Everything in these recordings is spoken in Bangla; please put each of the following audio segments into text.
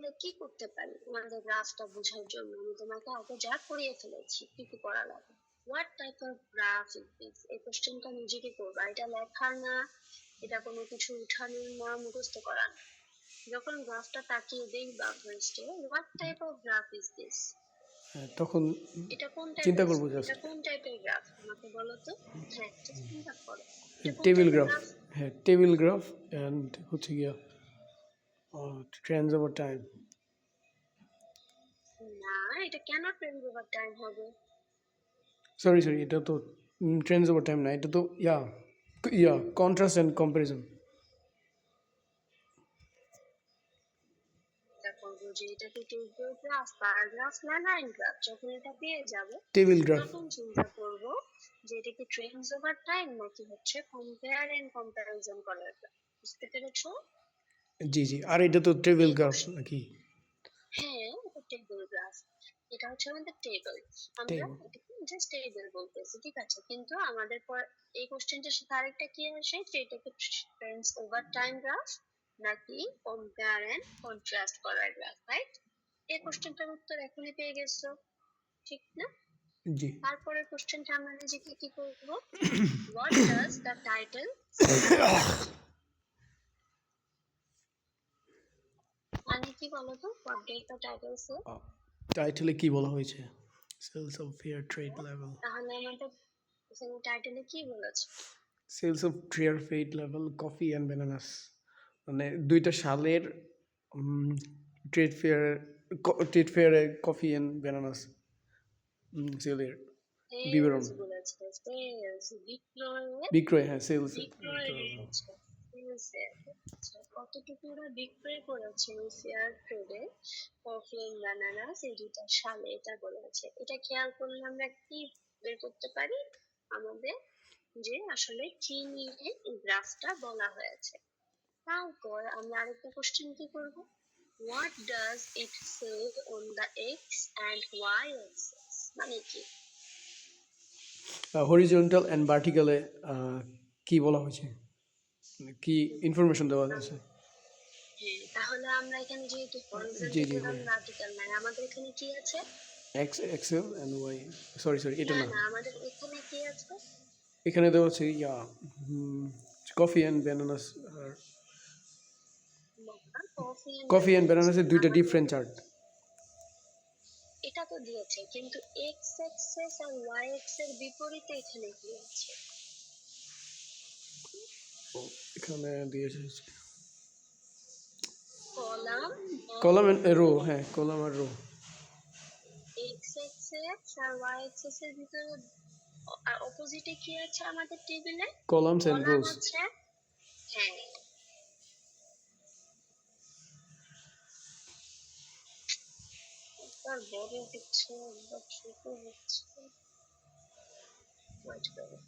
আমরা কি করতে পারি আমাদের গ্রাফটা বোঝার জন্য? আমি তোমাকে আগে যা করিয়ে ফেলেছি, কি কি করা লাগে। What type of graph is this? এই কোশ্চেনটা নিজেকে করবা, এটা লেখার না, এটা কোনো কিছু উঠানোর না, মুখস্থ করা না। যখন গ্রাফটা তাকিয়ে দেখবা ফার্স্টে, what type of graph is this, তখন এটা কোন চিন্তা টাইপের, করবো জাস্ট এটা কোন টাইপের গ্রাফ আমাকে বলো তো। হ্যাঁ, জাস্ট চিন্তা করো, এটা কোন টেবিল টাইপের গ্রাফ। গ্রাফ। হ্যাঁ, টেবিল গ্রাফ অ্যান্ড হচ্ছে গিয়া ট্রেন্ডস ওভার টাইম। না, এটা কেন ট্রেন্ড ওভার টাইম হবে? সরি এটা তো ট্রেন্ডস ওভার টাইম না, এটা তো কন্ট্রাস্ট অ্যান্ড কম্পারিজন। করবো যে এটাকে টেবিল গ্রাফ, প্যারাগ্রাফ না লাইন গ্রাফ। যখন এটা পেয়ে যাবো টেবিল গ্রাফ। তখন চিন্তা করবো যে এটা কি ট্রেন্ডস ওভার টাইম নাকি হচ্ছে কম্পেয়ার এন্ড কম্পারিজন করার গ্রাফ। বুঝতে পেরেছো? জি আর এটা তো টেবিল এই গ্রাফ নাকি? হ্যাঁ, এটা টেবিল গ্রাফ, এটা হচ্ছে আমাদের টেবিল। আমরা টেবিল। এটাকে জাস্ট টেবিল বলতেছি, ঠিক আছে? কিন্তু আমাদের পর এই কোশ্চেনটার সাথে আরেকটা কি আসে, যে এটাকে ট্রেন্ডস ওভার টাইম গ্রাফ নাকি কম্পেয়ার এন্ড কন্ট্রাস্ট করার গ্রাফ, রাইট? এই কোশ্চেনটার উত্তর এখনই পেয়ে গেছো, ঠিক না? জি। তারপরের কোশ্চেনটা আমরা নিজেকে কি করব, হোয়াট ডাজ দ্য টাইটেল মানে কি বলো তো, what does the title say. টাইটেলে কি বলা হয়েছে? Sales of fair trade level. তাহলে আমাদের এখানে টাইটেলে কি বলেছে? Sales of fair trade level coffee and bananas, মানে দুইটা সালের ট্রেড ফেয়ারে কফি অ্যান্ড ব্যানানাস সেলের বিবরণ। সেলস বলেছে, সেলস বিক্রয়, হ্যাঁ সেলস। বিক্রয় হয়েছে, আচ্ছা, কতটুকু ওরা বিক্রয় করেছে ওই ফেয়ার ট্রেডে কফি এন্ড ব্যানানাস এই দুইটা সালে, এটা বলেছে। এটা খেয়াল করলে আমরা কি বের করতে পারি আমাদের, যে আসলে কি নিয়ে এই গ্রাফটা বলা হয়েছে। তারপর আমরা আরেকটা কোশ্চেন কি করব, what does it say on the X and Y axis, মানে কি। হরিজন্টাল অ্যান্ড ভার্টিক্যালে কি বলা হয়েছে, কি ইনফরমেশন দেওয়া আছে? হ্যাঁ, তাহলে আমরা এখানে যেহেতু জি হরিজন্টাল এবং ভার্টিক্যাল নাই, আমাদের এখানে কি আছে? X excel and Y. Sorry এটা না না, না, আমাদের এখানে কি আছে? এখানে দেওয়া হচ্ছে coffee and bananas. Coffee and ব্যানানাসের দুইটা ডিফারেন্ট চার্ট। এটা তো দিয়েছে, কিন্তু এক্স এক্সেস আর ওয়াই এক্স এর বিপরীতে এখানে কি আছে? এখানে দিয়েছে কলাম কলাম এন্ড রো। হ্যাঁ, কলাম আর রো। এক্স এক্সেস আর ওয়াই এক্সেস এর ভিতরে আর অপোজিটে কি আছে আমাদের টেবিলে? Columns and column rows. আছে, হ্যাঁ। একবার বড় হচ্ছে, একবার ছোট হচ্ছে। ওয়েট করো।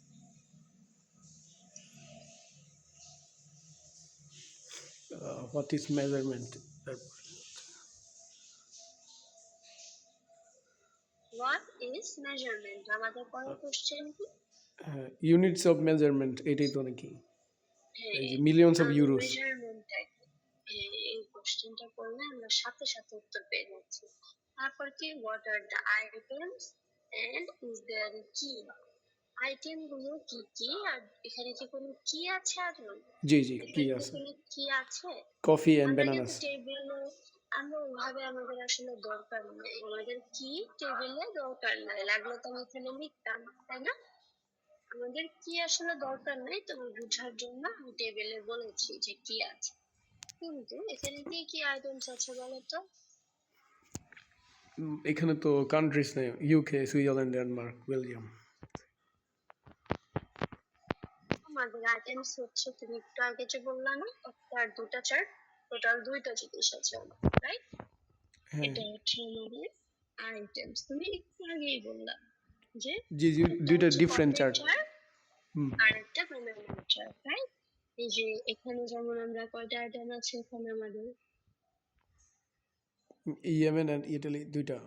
What is measurement? What is measurement, আমাদের পরের কোশ্চেন কি? ইউনিটস অফ মেজারমেন্ট, এটাই তো নাকি? হ্যাঁ, এই যে মিলিয়নস অফ ইউরোস। মেজারমেন্টটা এই কোশ্চেনটা করলে আমরা সাথে সাথে উত্তর পেয়ে যাচ্ছি। তারপর কি, what are the items and is there কি, আইটেম গুলো কি কি, আর এখানে কি কোনো কি আছে আদৌ? জি কি এখানে আছে? কোনো কি আছে? কফি এন্ড আমরা কিন্তু ব্যানানাস। টেবিলে, আমরা ওইভাবে আমাদের আসলে দরকার নেই, আমাদের কি টেবিলে দরকার নাই, লাগলে তো আমি এখানে লিখতাম, তাই না? আমাদের কি আসলে দরকার নাই, তবে বোঝার জন্য আমি টেবিলে বলেছি যে কি আছে। কিন্তু এখানে কি কি আইটেমস আছে বলো তো? এখানে তো কান্ট্রিজ নেই, ইউকে, সুইজারল্যান্ড, ডেনমার্ক, বেলজিয়াম। আমাদের আইটেমস হচ্ছে, তুমি একটু আগে যে বললা না একটা আর দুটা চার্ট, টোটাল দুইটা জিনিস আছে আমাদের, রাইট? এটা হচ্ছে আমাদের আইটেমস। তুমি একটু আগেই বললা যে জি দুইটা ডিফারেন্ট চার্ট। আর একটা মেজারমেন্ট চার্ট, রাইট? এই যে এখানে যেমন আমরা কয়টা আইটেম আছে এখানে আমাদের, ইয়েমেন এন্ড ইটালি দুইটা।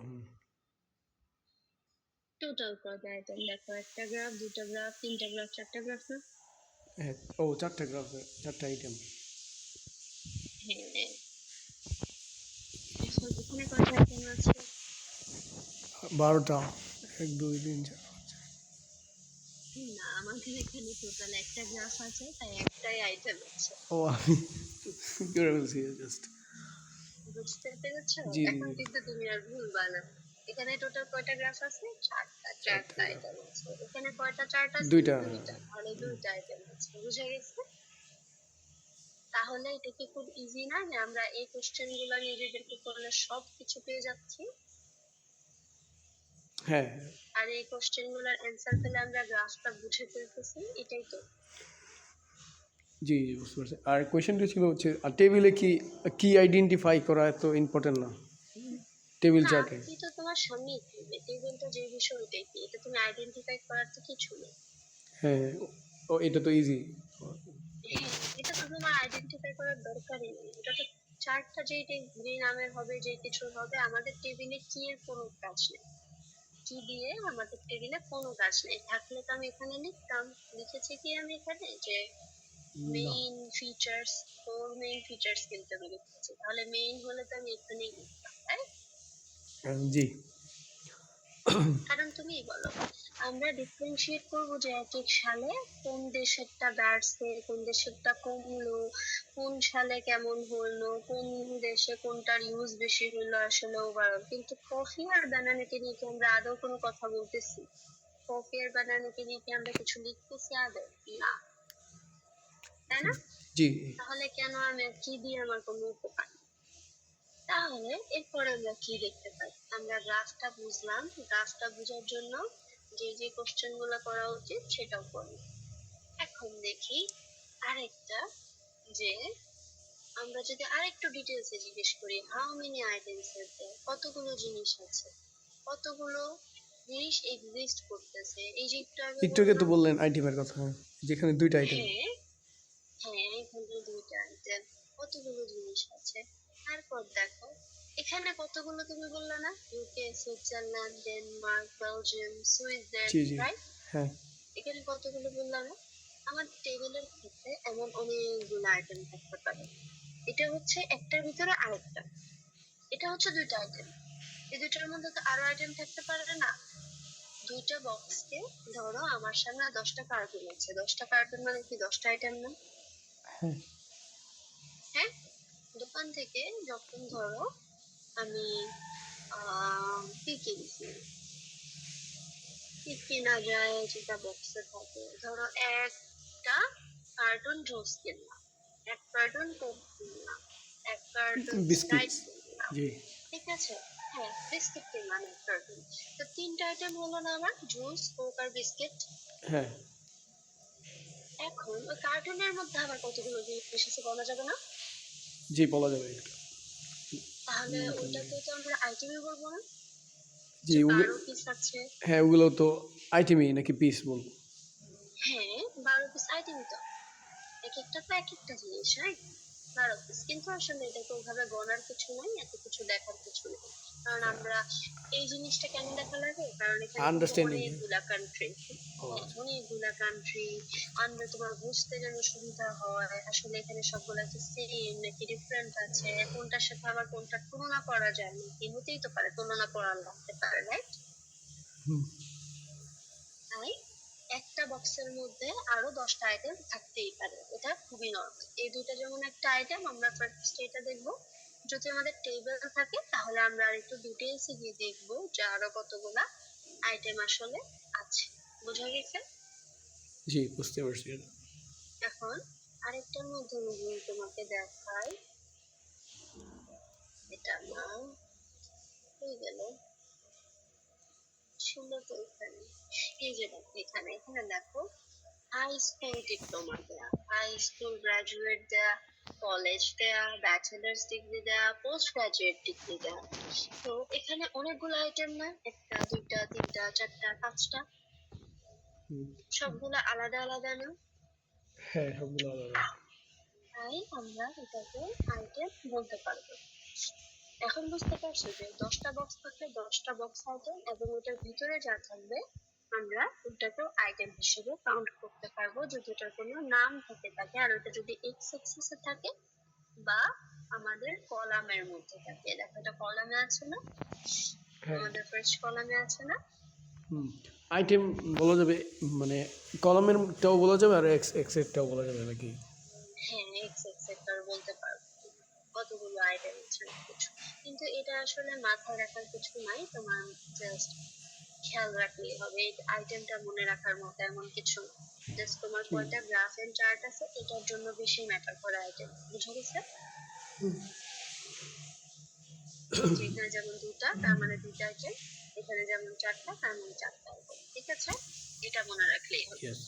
টোটাল কয়টা আইটেম দেখো, একটা গ্রাফ, দুটো গ্রাফ, তিনটা গ্রাফ, চারটা গ্রাফ না? হ্যাঁ, ও চারটা গ্রাফ, চারটা আইটেম। হ্যাঁ এখানে কয়টা আইটেম আছে? 12টা, 1 2 3 4। না, আমাদের এখানে টোটাল একটা গ্রাফ আছে, তাই একটাই আইটেম আছে। ও আমি কি করে বলছি জাস্ট। বুঝতে পেরেছো? জি জি এখন জি, কিন্তু তুমি আর ভুলবা না। এখানে টোটাল কয়টা গ্রাফ আছে? চারটা। 4টা চারটা আইটেম আছে। এখানে কয়টা চার্ট আছে? 2টা। দুইটা। তাহলে দুইটা আইটেম আছে। বুঝে গেছে? তাহলে এটা কি খুব ইজি না যে আমরা এই কোশ্চেন গুলো নিজেদেরকে করলে সব কিছু পেয়ে যাচ্ছি? হ্যাঁ আর এই কোশ্চেন গুলোর অ্যান্সার পেলে আমরা গ্রাফটা বুঝে ফেলতেছি, এটাই তো। জি জি বুঝতে পারছি। আর কোয়েশ্চেনটা ছিল হচ্ছে টেবিলে কি কি আইডেন্টিফাই করা এত ইম্পর্টেন্ট না টেবিল না, চার্টে। কি তো তোমার সামনেই থাকবে টেবিলটা, যে বিষয় ওইটাই কি, এটা তুমি আইডেন্টিফাই করার তো কিছু নেই। হ্যাঁ, ও এটা তো ইজি। হ্যাঁ, এটা তো তোমার আইডেন্টিফাই করার দরকারই নেই। এটা তো চার্টটা যেই যে নামের হবে, যে কিছু হবে, আমাদের টেবিলে কি এর কোনো কাজ নেই। কি দিয়ে আমাদের টেবিলে কোনো কাজ নেই, থাকলে তো আমি এখানে লিখতাম। লিখেছি কি আমি এখানে যে না। Main features, four main features কিন্তু আমি লিখেছি, তাহলে মেইন হলে তো আমি এখানেই লিখতাম, তাই? জি কারণ তুমি বলো, আমরা ডিফারেন্সিয়েট করবো যে এক এক সালে কোন দেশেরটা বাড়ছে, কোন দেশেরটা কমলো, কোন সালে কেমন হলো, কোন দেশে কোনটার ইউজ বেশি হলো আসলে ওভারঅল। কিন্তু কফি আর বানানাকে নিয়ে কি আমরা আদৌ কোনো কথা বলতেছি? কফি আর বানানাকে নিয়ে কি আমরা কিছু লিখতেছি আদৌ? না, তাই না? জি তাহলে কেন আমি কি দিয়ে আমার কোনো উপকার? তাহলে এরপরে আমরা কি দেখতে পাই? আমরা গ্রাফটা বুঝলাম, গ্রাফটা বোঝার জন্য যে যে কোশ্চেন গুলো করা উচিত সেটাও করলাম। এখন দেখি আরেকটা, যে আমরা যদি আরেকটু ডিটেলসে জিজ্ঞেস করি, হাউ মেনি আইটেমস এর দেয়ার, কতগুলো জিনিস আছে, কতগুলো জিনিস এক্সিস্ট করতেছে, এই যে একটু আগে একটু আগে তো বললাম। বললেন আইটেমের কথা, যেখানে 2টা আইটেম। হ্যাঁ, হ্যাঁ, এখানে দুইটা আইটেম, কতগুলো জিনিস আছে। তারপর দেখো, এখানে কতগুলো তুমি বললে না, UK, Switzerland, Denmark, Belgium, Sweden, জি জি রাইট? হ্যাঁ এখানে কতগুলো বললাম না? আমার টেবিলের ক্ষেত্রে এমন অনেকগুলো আইটেম থাকতে পারে। এটা হচ্ছে একটার ভিতরে আরেকটা, এটা হচ্ছে দুইটা আইটেম। এই দুইটার মধ্যে তো আরো আইটেম থাকতে পারে না? দুইটা বক্সকে ধরো, আমার সামনে 10টা কার্টুন আছে, 10টা কার্টুন মানে কি 10টা আইটেম না? হ্যাঁ হ্যাঁ, দোকান থেকে যখন ধরো আমি কি কিনছি, কি কেনা যায় যেটা বক্সে থাকে, ধরো একটা কার্টুন জুস কিনলাম, এক কার্টুন কোক কিনলাম, এক কার্টুন স্প্রাইট বিস্কিটস। কিনলাম, জি ঠিক আছে? হ্যাঁ, বিস্কিট কিনলাম এক কার্টুন। তো তিনটা আইটেম হলো না আমার, জুস, কোক আর বিস্কিট। হ্যাঁ এখন ওই কার্টুনের মধ্যে আবার কতগুলো জিনিস আছে বলা যাবে না? জি বলা যাবে এটা। তাহলে ওইটাকে তো আমরা আইটেমই বলবো না, জি যে 12 পিস আছে। হ্যাঁ ওগুলো তো আইটেমই নাকি পিস বলবো। হ্যাঁ, 12 পিস আইটেমই তো, এক একটা তো এক একটা জিনিস, রাইট? 12 পিস, কিন্তু আসলে এটাকে ওইভাবে গণার কিছু নাই, এত কিছু দেখার কিছু নেই। কারণ আমরা এই জিনিসটা কেন দেখা লাগে, কারণ এখানে কিন্তু আন্ডারস্ট্যান্ডিং এ। অনেকগুলা কান্ট্রি। ও হ্যাঁ, আচ্ছা। অনেকগুলা কান্ট্রি। আমরা তোমার বুঝতে যেন সুবিধা হয়, আসলে এখানে সবগুলা কি সেম নাকি ডিফারেন্ট আছে, কোনটার সাথে আবার কোনটা তুলনা করা যায় নাকি, হতেই তো পারে তুলনা করা লাগতে পারে, রাইট? হুম, তাই একটা বক্সের মধ্যে আরো 10টা আইটেম থাকতেই পারে, এটা খুবই নর্মাল। এই দুইটা যেমন একটা আইটেম, আমরা ফার্স্ট এটা দেখবো। যদি আমাদের টেবিল থাকে তাহলে আমরা আর একটু ডিটেইলসে গিয়ে দেখবো যে আরো কতগুলা আইটেম আসলে আছে। বোঝা গেছে? জি বুঝতে পারছি এটা। এখন আরেকটার মধ্যে আমি তোমাকে দেখাই, এটা না, হয়ে গেল, ছিল তো এখানে। এই যে দেখো, এখানে এখানে দেখো, হাই স্কুল ডিপ্লোমা দেয়া, হাই স্কুল গ্রাজুয়েট দেয়া, কলেজ দেয়া, ব্যাচেলার্স ডিগ্রি দেয়া, পোস্ট গ্রাজুয়েট ডিগ্রি দেয়া। তো এখানে অনেকগুলো আইটেম না, একটা দুইটা তিনটা চারটা পাঁচটা, হুম, সবগুলো আলাদা আলাদা না? হ্যাঁ সবগুলো আলাদা। তাই আমরা এটাকে আইটেম বলতে পারবো। এখন বুঝতে পারছো যে 10টা বক্স থাকলে 10টা বক্স আইটেম, এবং ওটার ভিতরে যা থাকবে আমরা ওটাকেও আইটেম হিসেবে কাউন্ট করতে পারবো, যদি ওটার কোনো নাম থেকে থাকে। আর ওটা যদি এক্স এক্সিসে থাকে, বা আমাদের কলামের মধ্যে থাকে। দেখো এটা কলামে আছে না, হ্যাঁ আমাদের ফার্স্ট কলামে আছে না। আইটেম বলা যাবে, মানে কলামেরটাও বলা যাবে আর এক্স এক্সেরটাও বলা যাবে নাকি? হ্যাঁ, এক্স সেক্টর বলতে পারবো, কতগুলো আইটেম আছে কিছু, কিন্তু এটা আসলে মাথায় রাখার কিছু নাই, তোমার জাস্ট খেয়াল রাখলেই হবে। এই আইটেমটা মনে রাখার মতো এমন কিছু, জাস্ট তোমার ঠিক। কয়টা গ্রাফ এন্ড চার্ট আছে এটার জন্য বেশি ম্যাটার করে আইটেম, বুঝে গেছে? যে এখানে যেমন দুটা তার মানে দুইটা আইটেম, এখানে যেমন চারটা তার মানে চারটা আইটেম, ঠিক আছে? এটা মনে রাখলেই হবে। ইয়েস।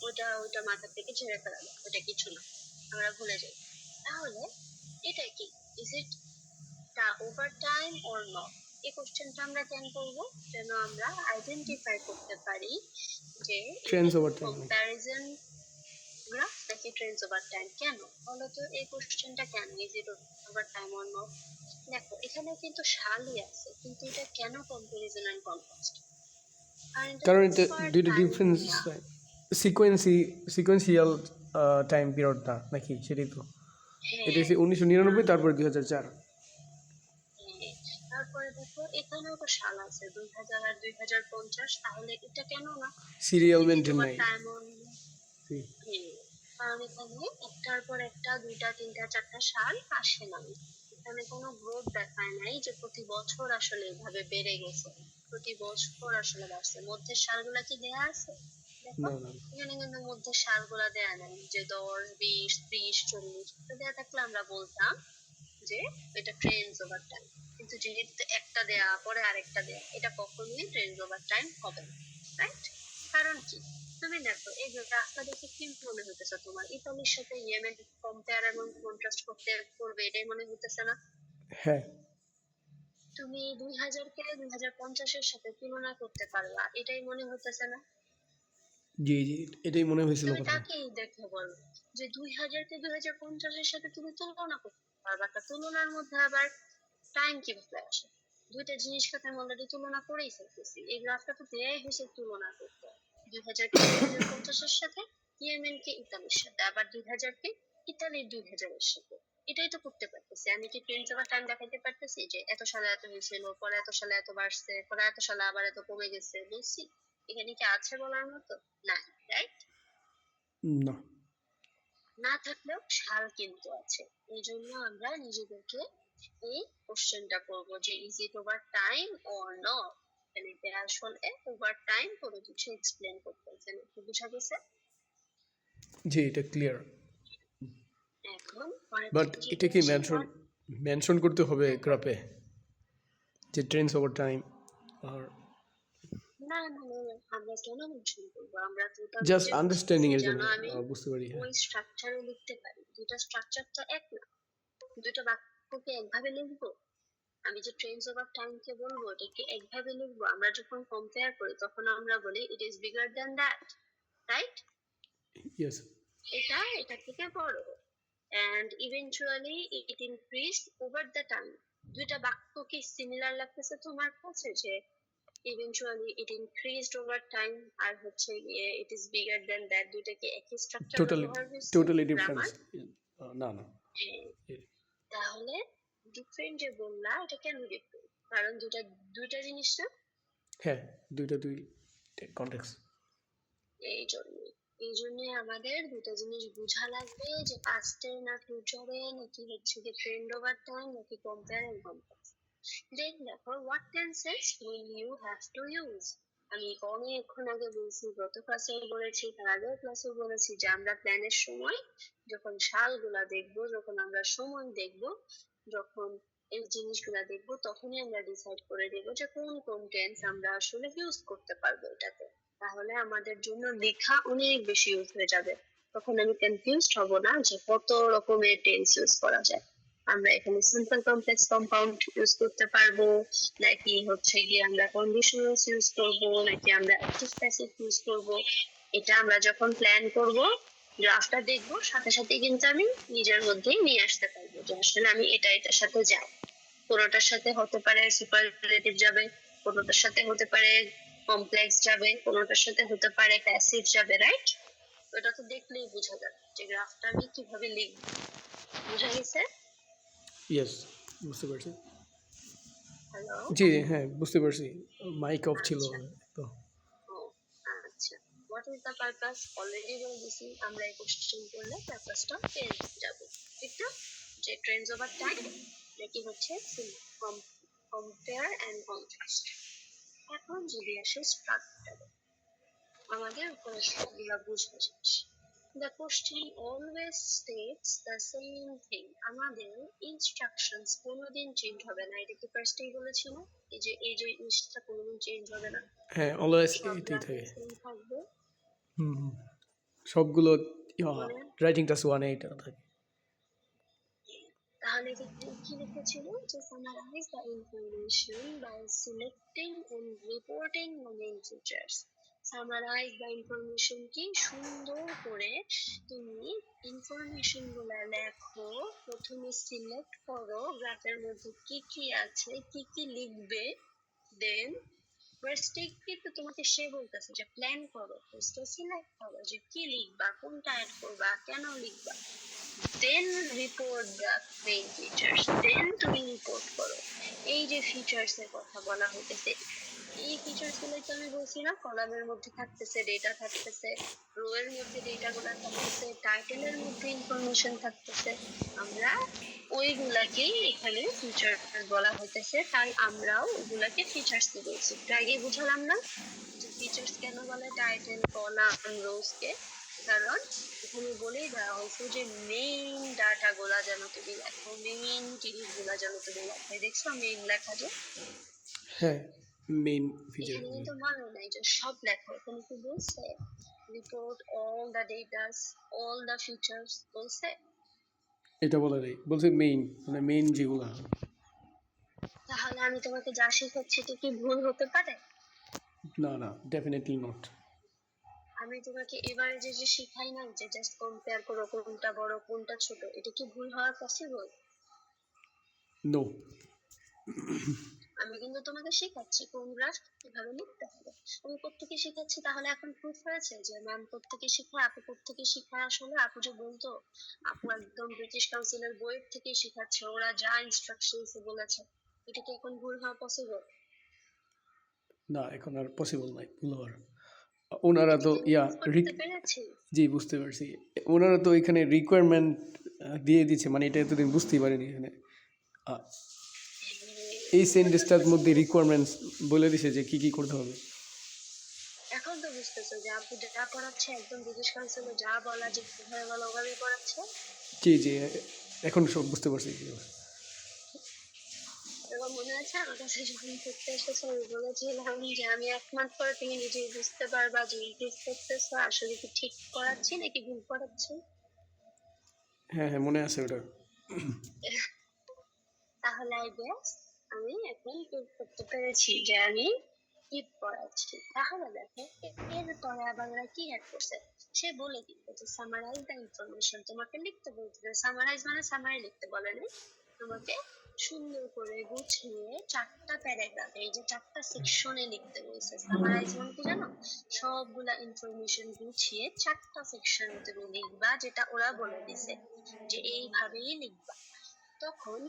ওটা ওইটা মাথা থেকে ঝেড়ে ফেলালো, ওটা কিছু না, আমরা ভুলে যাই। তাহলে এটা কি, is it over time or not? এই কোশ্চেনটা আমরা কেন করবো? যেন আমরা আইডেন্টিফাই করতে পারি যে এটা ট্রেন্স কি ওভার টাইম। কম্প্যারিজন গ্রাফ নাকি ট্রেন্ডস ওভার টাইম। কেন বলো তো এই কোশ্চেনটা কেন, is it over time or not? দেখো এখানে কিন্তু সালই আছে, কিন্তু এটা কেন কম্পারিজন এন্ড কন্ট্রাস্ট? কারণ এটা দুইটা টাইম ডিফারেন্স না। সিকোয়েন্সিয়াল টাইম পিরিয়ড না নাকি, সেটাই তো। এটা হ্যাঁ, হচ্ছে 1999, তারপরে 2004। হ্যাঁ। তারপরে দেখো এখানেও তো সাল আছে 2000 আর 2050, তাহলে এটা কেন না? Serial is it maintain over নাই। Time on? জি। কারণ এখানে একটার পর একটা দুইটা তিনটা চারটা সাল আসে না, এখানে কোনো গ্রোথ দেখায় নাই যে প্রতি বছর আসলে এভাবে বেড়ে গেছে, প্রতি বছর আসলে বাড়ছে। মধ্যের সালগুলা কি দেয়া আছে? দেখো না না। এখানে কিন্তু মধ্যের সালগুলা দেয়া নাই, যে 10 20 30 40 দেয়া থাকলে আমরা বলতাম যে এটা ট্রেন্ডস ওভার টাইম, কিন্তু যেহেতু একটা দেয়া পরে আরেকটা দেয়া, এটা কখনোই ট্রেন্ডস ওভার টাইম হবে না, রাইট? কারণ কি, তুমি দেখো এই রাস্তা দেখে কি মনে হইতেছে তোমার, ইতালির সাথে ইয়েমেন কম্পেয়ার এবং কন্ট্রাস্ট করতে করবে এটাই মনে হইতেছে না? হ্যাঁ। তুমি 2000-কে 2050-এর সাথে তুলনা করতে পারবা এটাই মনে হইতেছে না? জি জি, এটাই মনে হয়েছিল তুমি প্রথম। তাকেই দেখে বলো যে 2000-কে 2050-এর সাথে তুমি তুলনা করতে পারবা, তা তুলনার মধ্যে আবার টাইম কিভাবে আসে? দুইটা জিনিসকে তো আমি অলরেডি তুলনা করেই ফেলতেছি, এই গ্রাফটা তো দেয়াই হয়েছে তুলনা করতে। 2000-কে 2050-এর সাথে, ইয়েমেনকে ইতালির সাথে, আবার 2000-কে ইতালির 2000-এর সাথে, এটাই তো করতে পারতেছি। আমি কি ট্রেন্ডস ওভার টাইম দেখাতে পারতেছি যে এত সালে এত হয়েছিল, পরে এত সালে এত বাড়ছে, পরে এত সালে আবার এত কমে গেছে, বলছি? এখানে কি আছে বলার মতো? না, রাইট? না। না থাকলেও সাল কিন্তু আছে। এই জন্য আমরা নিজেদেরকে এই কোশ্চেনটা করবো যে is it over time or not. এখানে আসলে ওভার টাইম কোনো কিছু এক্সপ্লেন করতেছে না, কি বোঝা গেছে? জি, এটা ক্লিয়ার। এখন পরের বাট দিকে এটা চলে কি আসি, মেনশন করতে হবে গ্রাফে যে ট্রেন্স ওভার টাইম? আর না না না না, আমরা কেন মেনশন করবো? আমরা তো ওটা জাস্ট নিচে আন্ডারস্ট্যান্ডিং বুঝতেছি এর যেন জন্য আমি বুঝতে পারি। হ্যাঁ। ওই স্ট্রাকচারে লিখতে পারি। দুটা স্ট্রাকচার তো এক না, দুটো বাক্যকে একভাবে লিখবো? আমি যে ট্রেন্ডস ওভার টাইম কে বলবো এটা কি একভাবে লিখবো? আমরা যখন কম্পেয়ার করি তখন আমরা বলি it is bigger than that, right? Yes. এটা এটা থেকে বড়, and eventually it increased over the time। দুইটা বাক্য কি সিমিলার লাগতেছে তোমার কাছে যে eventually it increased over time আর হচ্ছে it is bigger than that, দুইটা কি একই স্ট্রাকচার টোটালি ব্যবহার হয়েছে টোটালি ডিফারেন্স। গ্রামার? না না। তাহলে ডিফারেন্ট যে বললা এটা কেন ডিফারেন্ট? কারণ দুইটা দুইটা জিনিস না, হ্যাঁ, দুইটা দুই কন্টেক্স। এই জন্য এই জন্য আমাদের দুটো জিনিস বোঝা লাগবে যে পাস্টে না ফিউচারে, নাকি হচ্ছে যে ট্রেন্ড ওভার টাইম, নাকি কম্পেয়ার এন্ড কন্ট্রাস্ট। দেন দেখো what tenses will you have to use. আমি অনেকক্ষণ আগে বলছি, গত ক্লাসে বলেছি, তার আগের ক্লাসে বলেছি যে আমরা প্ল্যানের সময় যখন সালগুলা দেখবো, যখন আমরা সময় দেখবো, যখন এই জিনিসগুলা দেখবো, তখনই আমরা ডিসাইড করে দেবো যে কোন কোন টেন্স আমরা আসলে ইউজ করতে পারবো এটাতে। তাহলে আমাদের জন্য লেখা অনেক বেশি ইউজ হয়ে যাবে, তখন আমি কনফিউজড হব না যে কত রকমের টেন্স ইউজ করা যায়। আমরা এখানে সিম্পল কমপ্লেক্স কম্পাউন্ড ইউজ করতে পারবো, নাকি হচ্ছে গিয়ে আমরা কন্ডিশনালস ইউজ করব, নাকি আমরা অ্যাক্টিভ প্যাসিভ ইউজ করব, এটা আমরা যখন প্ল্যান করব, গ্রাফটা দেখবো, সাথে সাথে কিন্তু আমি নিজের মধ্যেই নিয়ে আসতে পারবো যে আসলে আমি এটা এটার সাথে যাই। কোনোটার সাথে হতে পারে সুপারলেটিভ যাবে, কোনোটার সাথে হতে পারে কমপ্লেক্স যাবে, কোনোটার সাথে হতে পারে প্যাসিভ যাবে, রাইট? ওটা তো দেখলেই বোঝা যাবে যে গ্রাফটা আমি কিভাবে লিখবো। বুঝা গেছে? ইয়েস, বুঝতে পারছি। হ্যালো? জি, হ্যাঁ, বুঝতে পারছি। মাইক অফ ছিল আচ্ছা। তো। ও আচ্ছা। What is the purpose? Already বলে দিছি, আমরা এই কোশ্চেন করলে পারপাসটা পেয়ে যাব। ঠিক না? যে ট্রেন্ডস ওভার টাইম নাকি হচ্ছে কম্পেয়ার এন্ড কন্ট্রাস্ট। এখন যদি আসে স্ট্রাকচার, আমাদের উপরে সবগুলা বুঝবে শেষ। The question always states the same thing. আমাদের instructions কোনোদিন চেঞ্জ হবে না। এটা কি ফার্স্টেই বলেছিল? এই যে জিনিসটা কোনোদিন চেঞ্জ হবে না। হ্যাঁ, অলওয়েজ সব এটাই গ্রাফে থাকে। সেম থাকবে। হুম হুম। সবগুলো মানে রাইটিং টাস ওয়ানে এটা থাকে। তাহলে এখানে কি লিখেছিল যে summarize the information by selecting and reporting the main features. Summarize the information কি সুন্দর করে তুমি ইনফরমেশন গুলা লেখো, প্রথমে সিলেক্ট করো গ্রাফের মধ্যে কি কি আছে, কি কি লিখবে, দেন ফার্স্টে কিন্তু তোমাকে সে বলতেছে যে প্ল্যান করো, ফার্স্টে সিলেক্ট করো যে কি লিখবা, কোনটা অ্যাড করবা, কেন লিখবা, দেন রিপোর্ট দ্য মেইন ফিচার্স, দেন তুমি রিপোর্ট করো। এই যে ফিচার্স এর কথা বলা হইতেছে, এই ফিচার্স গুলোই তো আমি বলছি না, কলামের মধ্যে থাকতেছে ডেটা, থাকতেছে রো এর মধ্যে ডেটা গুলা থাকতেছে, টাইটেলের মধ্যে ইনফরমেশন থাকতেছে। আমরা ওইগুলাকেই এখানে ফিচার্স বলা হইতেছে, তাই আমরাও ওগুলাকে ফিচার্স কি বলছি। একটু আগে বুঝালাম না যে ফিচার্স কেন বলে টাইটেল, কলাম, রোজ কে? কারণ এখানে বলেই দেওয়া হয়েছে যে মেইন ডাটা গুলা যেন তুমি লেখো, মেইন জিনিসগুলা যেন তুমি লেখো। দেখছো মেইন লেখা যে হ্যাঁ, মেইন ফিচার। এখানে কিন্তু মানে নাই যে সব লেখো, এখানে কি বলছে report all the ডেটাস, all the features বলছে। এটা বলে নেই, বলছে মেইন, মানে মেইন যেগুলো। তাহলে আমি তোমাকে যা শেখাচ্ছি এটা কি ভুল হতে পারে? না না, ডেফিনেটলি নট। আমি তোমাকে এবারে যে শিখাই না যে জাস্ট কম্পেয়ার করো কোনটা বড় কোনটা ছোট, এটা কি ভুল হওয়া পসিবল? নো। আমি কিন্তু তোমাকে শেখাচ্ছি কোন গ্রাফ কিভাবে লিখতে হবে। আমি কোত্থেকে শেখাচ্ছি, তাহলে এখন প্রুফ হয়েছে যে ম্যাম কোত্থেকে শেখায়, আপু কোত্থেকে শেখায়। আসলে আপু যে বলতো, আপু একদম ব্রিটিশ কাউন্সিলের বইয়ের থেকেই শেখাচ্ছে, ওরা যা ইনস্ট্রাকশনস বলেছে। এটা কি এখন ভুল হওয়া পসিবল? না, এখন আর পসিবল নাই ভুল হওয়ার। ওনারা এটা তো কি আমি প্রুফ করতে পেরেছি? জি বুঝতে পারছি। ওনারা তো এখানে রিকোয়ারমেন্ট দিয়ে দিচ্ছে, মানে এটা এতদিন বুঝতেই পারিনি। এখানে আহ, এই বুঝতে সেন্টেন্সটার পারতেছি মধ্যে না। রিকোয়ারমেন্টস বলে দিছে যে কি কি করতে হবে। এখন তো বুঝতেছো যে আপু যা পড়াচ্ছে একদম ব্রিটিশ কাউন্সিলে যা বলা যে কিভাবে বলা ওভাবেই পড়াচ্ছে। জি জি, এখন সব বুঝতে পারছি। এবার মনে আছে আমার কাছে যখন পড়তে এসেছো আমি বলেছিলাম যে আমি 1 মাস পরে তুমি নিজেই বুঝতে পারবা যে ইংলিশ করতেছো আসলে কি ঠিক পড়াচ্ছি নাকি ভুল পড়াচ্ছি। হ্যাঁ হ্যাঁ, মনে আছে ওটা। তাহলে আই গেস আমি এখন প্রুভ করতে পেরেছি যে আমি ঠিক পড়াচ্ছি। তাহলে দেখো এরপরে আবার ওরা কি অ্যাড করছে, সে বলে দিবে যে সামারাইজ দ্য ইনফরমেশন, তোমাকে লিখতে বলতে। সামারাইজ মানে সামারি লিখতে বলে না, তোমাকে সুন্দর করে গুছিয়ে 4টা প্যারাগ্রাফ, এই যে 4টা সেকশনে লিখতে বলছে। সামারাইজ মানে কি জানো? সবগুলা ইনফরমেশন গুছিয়ে 4টা সেকশনে তুমি লিখবা, যেটা ওরা বলে দিছে যে এইভাবেই লিখবা। তখন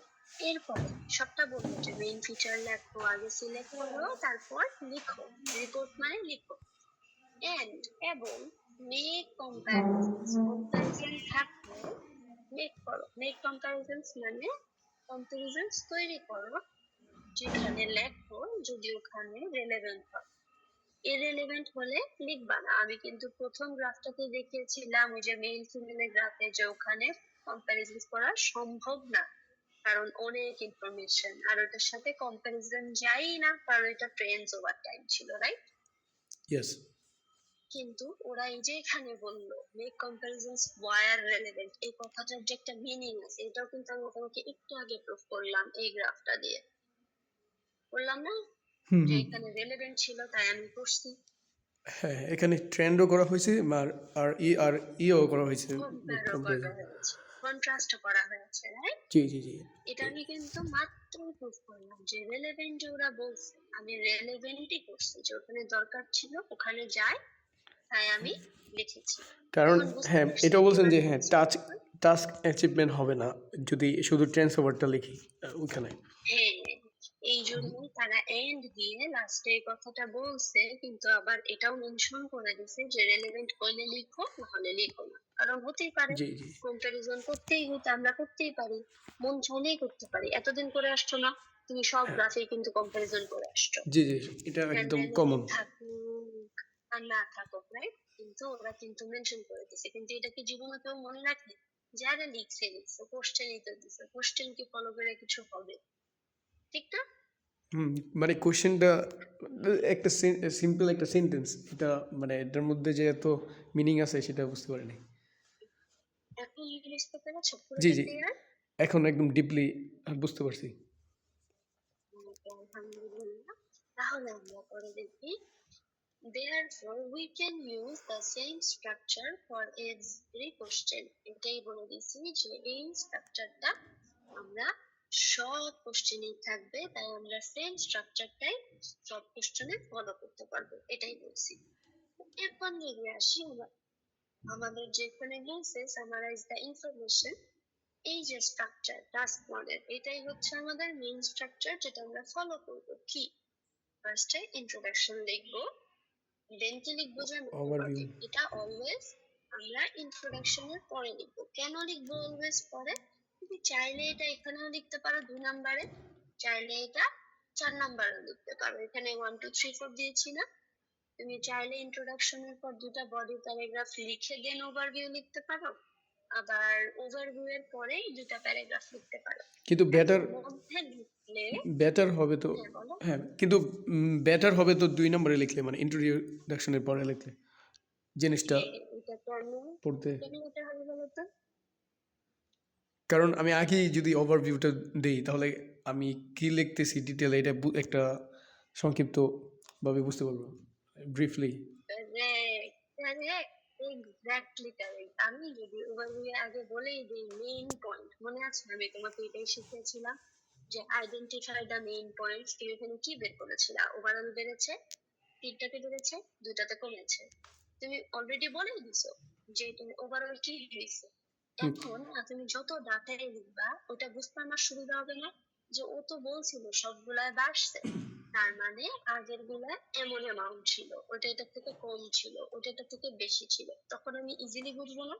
এরপরে সবটা বলবো যে মেইন ফিচার লেখো, আগে সিলেক্ট করো, তারপর লিখো, রিপোর্ট মানে লিখো, এন্ড এবং মেক কম্প্যারিজনস, কম্প্যারিজন থাকলে মেক করো। মেক কম্প্যারিজনস মানে কম্প্যারিজনস তৈরি করো, যেখানে লেখো যদি ওখানে রেলেভেন্ট হয়। ইররেলেভেন্ট হলে লিখবা না। আমি কিন্তু প্রথম গ্রাফটাতে দেখিয়েছিলাম ওই যে মেইল ফিমেলের গ্রাফে যে ওখানে কম্প্যারিজন করা সম্ভব না, কারণ অনেক ইনফরমেশন, আর ওটার সাথে কম্প্যারিজন যাই না, কারণ এটা ট্রেন্ডস ওভার টাইম ছিল, রাইট? ইয়েস। কিন্তু ওরা এই যে এখানে বললো মেক কম্প্যারিজনস ওয়ার রেলেভেন্ট, এই কথাটার যে একটা মিনিং আছে, এটাও কিন্তু আমি তোমাকে একটু আগে প্রুফ করলাম এই গ্রাফটা দিয়ে। বললাম না হুম যে হুম। এখানে রেলেভেন্ট ছিল তাই আমি করছি। হ্যাঁ, এখানে ট্রেন্ডও করা হয়েছে, আর ইও করা হয়েছে। কম্পেয়ারও করা কম্পারিজন। হয়েছে, কন্ট্রাস্ট করা হয়েছে, রাইট? জি জি জি। এটা আমি কিন্তু মাত্র প্রুফ করলাম যে রেলেভেন্ট যে ওরা বলছে, আমি রেলেভেন্টই করছি, যে ওখানে দরকার ছিল ওখানে যায়, তাই আমি লিখেছি। কারণ এখন বুঝতে হ্যাঁ, পারছি, এটাও বলছেন এবার যে হ্যাঁ বলছি টাচ, এখন। টাস্ক অ্যাচিভমেন্ট হবে না যদি শুধু টেন্স ওভারটা লিখি ওইখানে। হ্যাঁ, এই জন্যই তারা এন্ড দিয়ে লাস্টে এই কথাটা বলছে, কিন্তু আবার এটাও মেনশন করে দিছে যে রেলেভেন্ট হইলে লিখো, না হলে লিখো না। কারণ হতেই পারে জি জি কম্পারিজন করতেই হতো, আমরা করতেই পারি, মন চাইলেই করতে পারি। এতদিন করে আসছো না তুমি, সব গ্রাফে কিন্তু কম্পারিজন করে আসছো। জি জি এটা একদম কমন। থাকুক আর না থাকুক, রাইট? কিন্তু ওরা কিন্তু মেনশন করে দিছে, কিন্তু এটা কি জীবনে কেউ মনে রাখে? যারা লিখছে লিখছে, কোশ্চেনই তো দিছে, কোশ্চেন কি ফলো করে কিছু হবে? ঠিক না? হুম, মানে কোশ্চেনটা একটা সিম্পল একটা সেন্টেন্স, এটা মানে এটার মধ্যে যে এত মিনিং আছে সেটা বুঝতে পারিনি। এখন বুঝতে পেরেছো জি পুরোটা জি ক্লিয়ার? এখন একদম ডিপলি বুঝতে পারছি। আলহামদুলিল্লাহ। তাহলে আমরা পরে দেখি, therefore we can use the same structure for every question. এটাই বলে দিছি যে এই স্ট্রাকচারটা আমরা সব কোশ্চেনেই থাকবে, তাই আমরা সেম স্ট্রাকচারটাই সব কোশ্চেনে ফলো করতে পারবো, এটাই বলছি। এখন যদি আসি আমাদের যেখানে বলছে সামারাইজ দ্য ইনফরমেশন, এই যে স্ট্রাকচার টাস্ক মডেল, এটাই হচ্ছে আমাদের মেইন স্ট্রাকচার যেটা আমরা ফলো করব। কি, ফার্স্টে ইন্ট্রোডাকশন লিখবো, দেন কি লিখবো জানো? ওভারভিউ। ওভারভিউ। এটা অলওয়েজ আমরা ইন্ট্রোডাকশনের পরে লিখবো। কেন লিখবো অলওয়েজ পরে? তুমি চাইলে এটা এখানেও লিখতে পারো 2 নম্বরে, চাইলে এটা 4 নম্বরে লিখতে পারো। এখানে 1 2 3 4 দিয়েছি না? তুমি চাইলে ইন্ট্রোডাকশনের পর 2টা বডি প্যারাগ্রাফ লিখে দেন ওভারভিউ লিখতে পারো, আবার ওভারভিউ এর পরেই 2টা প্যারাগ্রাফ লিখতে পারো। কিন্তু বেটার একের মধ্যে লিখলে, বেটার হবে তো, হ্যাঁ বলো। হ্যাঁ কিন্তু বেটার হবে তো 2 নম্বরে লিখলে, মানে ইন্ট্রোডাকশনের পরে লিখলে জিনিসটা হ্যাঁ, এটা কেন, পড়তে। কেন এটা হবে বলো তো? কারণ আমি আগেই যদি ওভারভিউটা দেই তাহলে আমি কি লিখতেছি ডিটেল এটা একটা সংক্ষিপ্ত ভাবে বুঝতে পারবো, briefly. Correct, correct, exactly correct. আমি যদি ওভারভিউ আগে বলেই দিই মেইন পয়েন্ট, মনে আছে আমি তোমাকে এটাই শিখিয়েছিলাম যে আইডেন্টিফাই দ্য মেইন পয়েন্টস। তুমি এখানে কি বের করেছিলা? ওভারঅল বেড়েছে, 3টাতে বেড়েছে, 2টাতে কমেছে। তুমি অলরেডি বলে দিছো যে তুমি ওভারঅল কি হয়েছে। এখন তুমি যত ডাটায় লিখবা ওটা বুঝতে আমার সুবিধা হবে না, যে ও তো বলছিল সবগুলাই বাড়ছে, তার মানে আগের গুলা এমন অ্যামাউন্ট ছিল, ওটা এটার থেকে কম ছিল, ওটা এটার থেকে বেশি ছিল, তখন আমি ইজিলি বুঝবো না?